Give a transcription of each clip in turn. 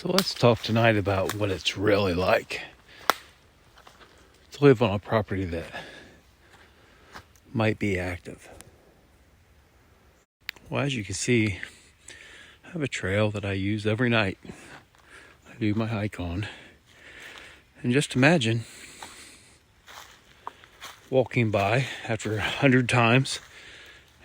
So let's talk tonight about what it's really like to live on a property that might be active. Well, as you can see, I have a trail that I use every night. I do my hike on. And just imagine walking by after 100 times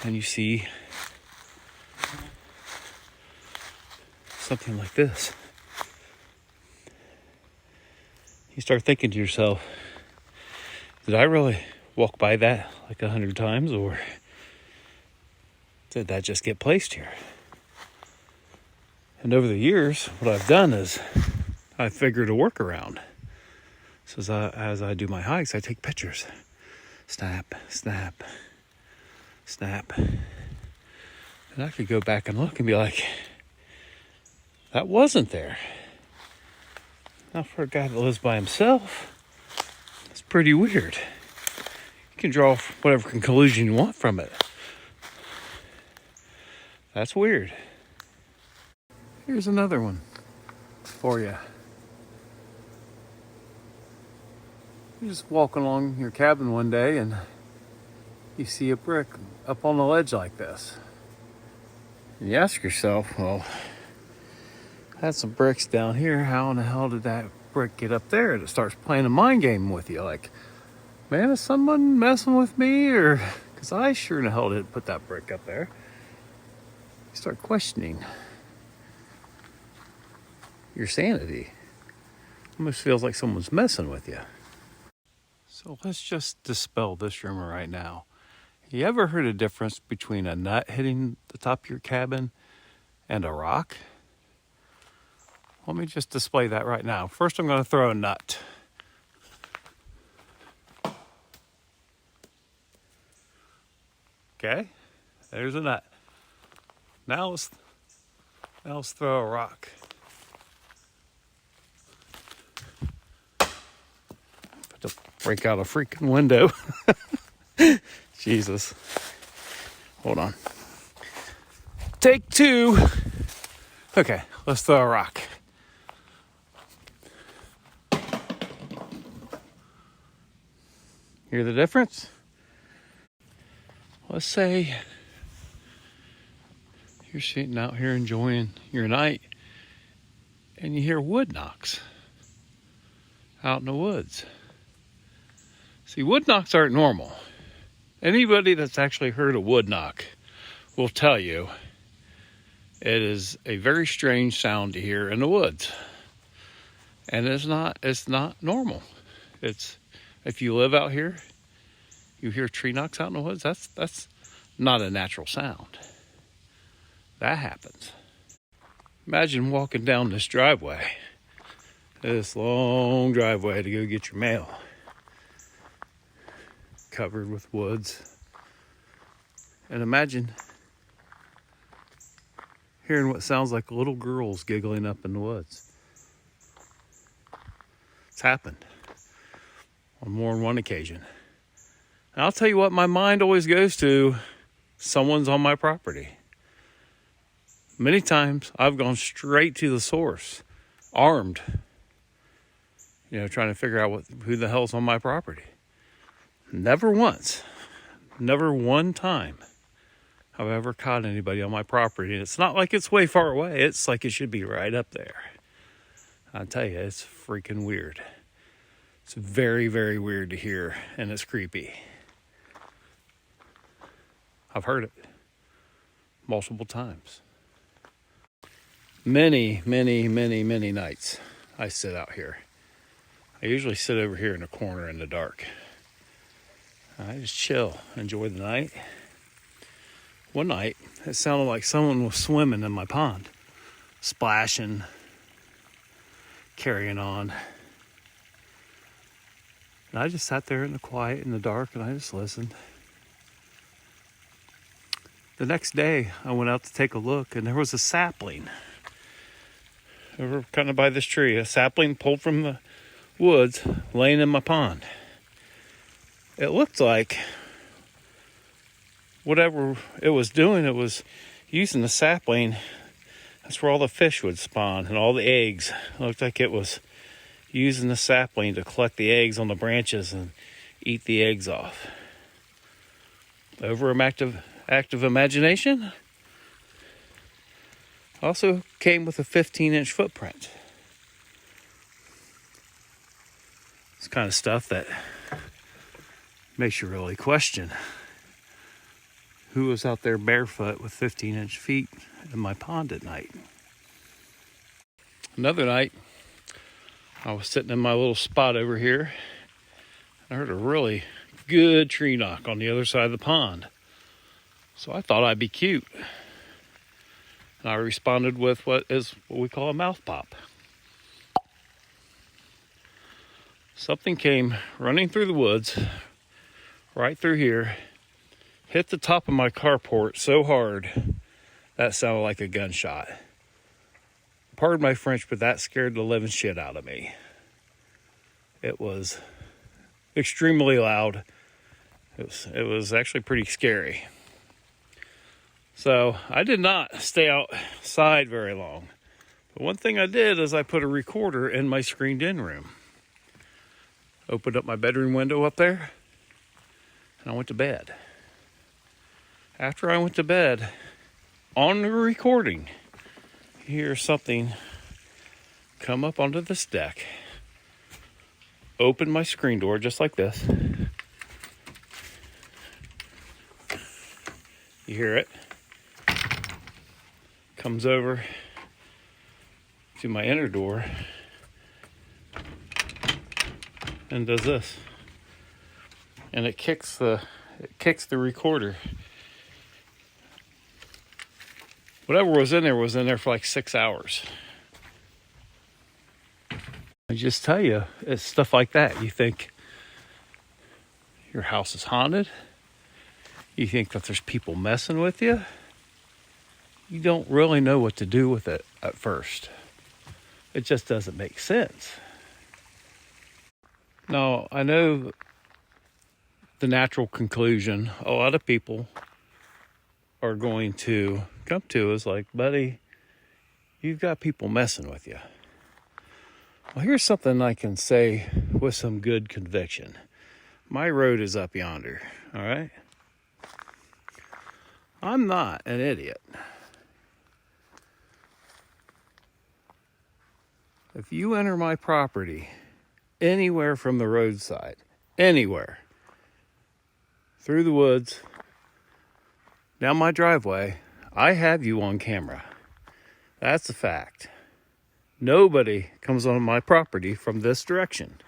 and you see something like this. You start thinking to yourself, did I really walk by that like 100 times, or did that just get placed here? And over the years, what I've done is I figured a workaround. So as I do my hikes, I take pictures. Snap, snap, snap. And I could go back and look and be like, that wasn't there. Now for a guy that lives by himself, it's pretty weird. You can draw whatever conclusion you want from it. That's weird. Here's another one for you. You're just walking along your cabin one day and you see a brick up on the ledge like this. And you ask yourself, well, I had some bricks down here. How in the hell did that brick get up there? And it starts playing a mind game with you. Like, man, is someone messing with me? Or, because I sure in the hell didn't put that brick up there. You start questioning your sanity. Almost feels like someone's messing with you. So let's just dispel this rumor right now. You ever heard a difference between a nut hitting the top of your cabin and a rock? Let me just display that right now. First, I'm going to throw a nut. Okay, there's a nut. Now let's throw a rock. To break out a freaking window. Jesus. Hold on. Take two. Okay, let's throw a rock. Hear the difference? Let's say you're sitting out here enjoying your night and you hear wood knocks out in the woods. See, wood knocks aren't normal. Anybody that's actually heard a wood knock will tell you it is a very strange sound to hear in the woods. And it's not normal. It's, if you live out here, you hear tree knocks out in the woods, that's not a natural sound. That happens. Imagine walking down this driveway, this long driveway to go get your mail, covered with woods. And imagine hearing what sounds like little girls giggling up in the woods. It's happened on more than one occasion. And I'll tell you what my mind always goes to, someone's on my property. Many times I've gone straight to the source, armed, trying to figure out who the hell's on my property. Never once, never one time have I ever caught anybody on my property. And it's not like it's way far away. It's like it should be right up there. I tell you, it's freaking weird. It's very, very weird to hear, and it's creepy. I've heard it multiple times. Many, many, many, many nights I sit out here. I usually sit over here in a corner in the dark. I just chill, enjoy the night. One night, it sounded like someone was swimming in my pond, splashing, carrying on. And I just sat there in the quiet, in the dark, and I just listened. The next day, I went out to take a look, and there was a sapling over kind of by this tree, a sapling pulled from the woods, laying in my pond. It looked like whatever it was doing, it was using the sapling That's where all the fish would spawn and all the eggs. It looked like it was using the sapling to collect the eggs on the branches and eat the eggs off. Active imagination also came with a 15-inch footprint. It's kind of stuff that makes you really question who was out there barefoot with 15-inch feet in my pond at night. Another night, I was sitting in my little spot over here. I heard a really good tree knock on the other side of the pond. So I thought I'd be cute. And I responded with what we call a mouth pop. Something came running through the woods, right through here, hit the top of my carport so hard, that sounded like a gunshot. Pardon my French, but that scared the living shit out of me. It was extremely loud. It was actually pretty scary. So I did not stay outside very long. But one thing I did is I put a recorder in my screened-in room. Opened up my bedroom window up there, and I went to bed. After I went to bed, on the recording, you hear something come up onto this deck, open my screen door just like this. You hear it. Comes over to my inner door and does this. And it kicks the recorder. Whatever was in there for like 6 hours. I just tell you, it's stuff like that. You think your house is haunted. You think that there's people messing with you. You don't really know what to do with it at first. It just doesn't make sense. Now, I know the natural conclusion a lot of people are going to come to is like, buddy, you've got people messing with you. Well, here's something I can say with some good conviction. My road is up yonder, all right? I'm not an idiot. If you enter my property anywhere from the roadside, anywhere, through the woods, down my driveway, I have you on camera. That's a fact. Nobody comes on my property from this direction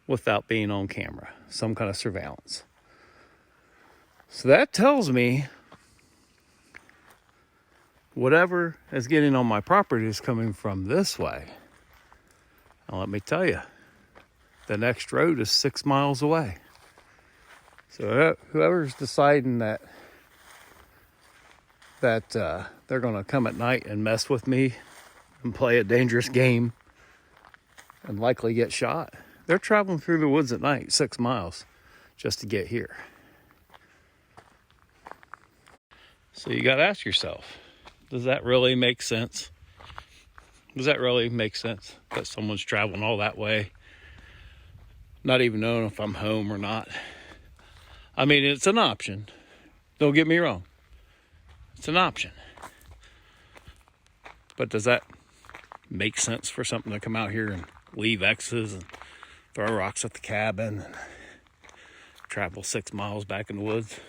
without being on camera, some kind of surveillance. So that tells me whatever is getting on my property is coming from this way. And let me tell you, the next road is 6 miles away. So whoever's deciding that they're going to come at night and mess with me and play a dangerous game and likely get shot, they're traveling through the woods at night, 6 miles, just to get here. So you got to ask yourself, does that really make sense? Does that really make sense that someone's traveling all that way, not even knowing if I'm home or not? I mean, it's an option. Don't get me wrong. It's an option. But does that make sense for something to come out here and leave X's and throw rocks at the cabin and travel 6 miles back in the woods?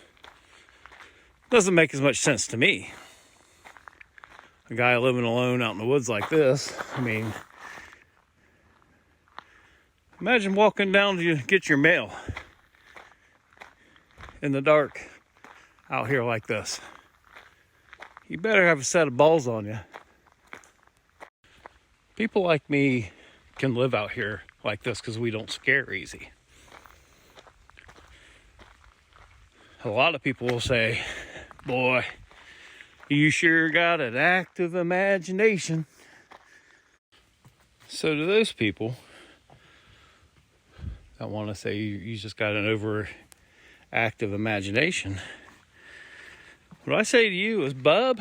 Doesn't make as much sense to me. A guy living alone out in the woods like this, I mean, imagine walking down to get your mail in the dark out here like this. You better have a set of balls on you. People like me can live out here like this because we don't scare easy. A lot of people will say, boy, you sure got an active imagination. So to those people that want to say you just got an overactive imagination, what I say to you is, bub,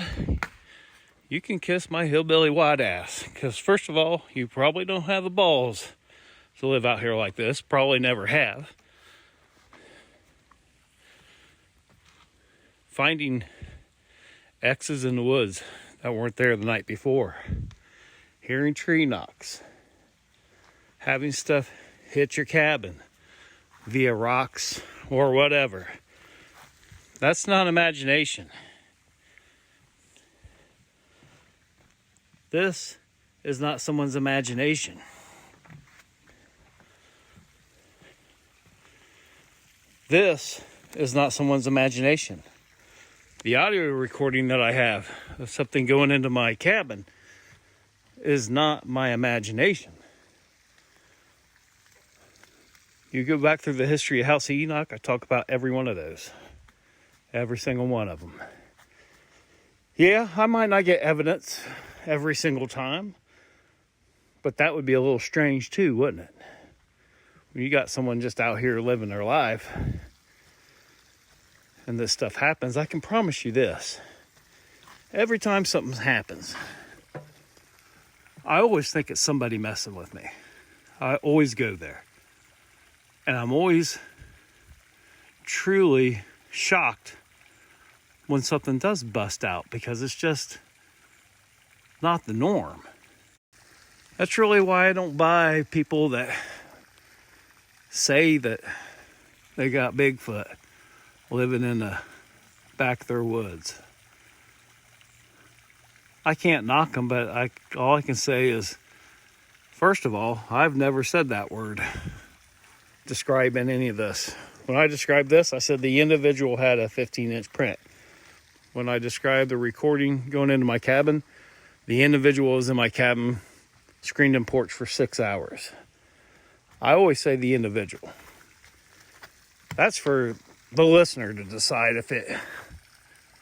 you can kiss my hillbilly white ass. Because first of all, you probably don't have the balls to live out here like this. Probably never have. Finding X's in the woods that weren't there the night before. Hearing tree knocks. Having stuff hit your cabin via rocks or whatever. That's not imagination. This is not someone's imagination. This is not someone's imagination. The audio recording that I have of something going into my cabin is not my imagination. You go back through the history of House of Enoch, I talk about every one of those. Every single one of them. Yeah, I might not get evidence every single time, but that would be a little strange too, wouldn't it? When you got someone just out here living their life and this stuff happens, I can promise you this. Every time something happens, I always think it's somebody messing with me. I always go there. And I'm always truly shocked when something does bust out, because it's just not the norm. That's really why I don't buy people that say that they got Bigfoot living in the back of their woods. I can't knock them, but all I can say is, first of all, I've never said that word describing any of this. When I described this, I said the individual had a 15-inch print. When I described the recording going into my cabin, the individual was in my cabin, screened in porch for 6 hours. I always say the individual. That's for the listener to decide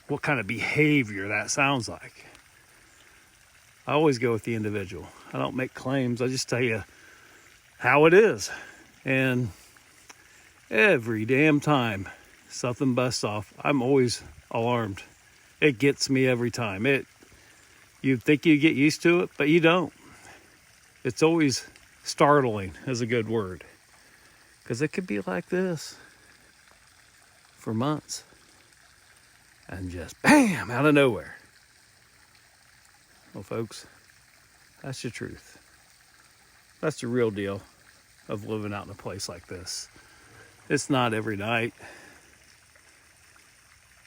what kind of behavior that sounds like. I always go with the individual. I don't make claims. I just tell you how it is. And every damn time something busts off, I'm always alarmed. It gets me every time. You'd think you get used to it, but you don't. It's always startling is a good word. Because it could be like this for months. And just bam, out of nowhere. Well, folks, that's the truth. That's the real deal of living out in a place like this. It's not every night.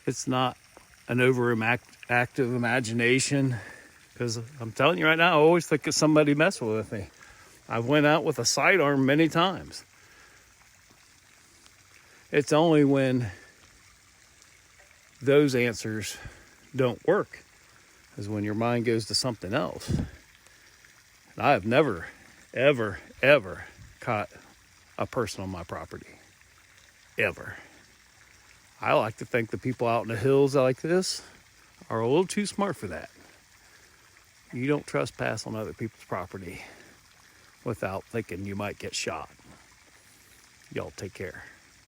It's not an overactive imagination. Because I'm telling you right now, I always think it's somebody messing with me. I've went out with a sidearm many times. It's only when those answers don't work is when your mind goes to something else. And I have never, ever, ever caught a person on my property. Ever. I like to think the people out in the hills like this are a little too smart for that. You don't trespass on other people's property without thinking you might get shot. Y'all take care.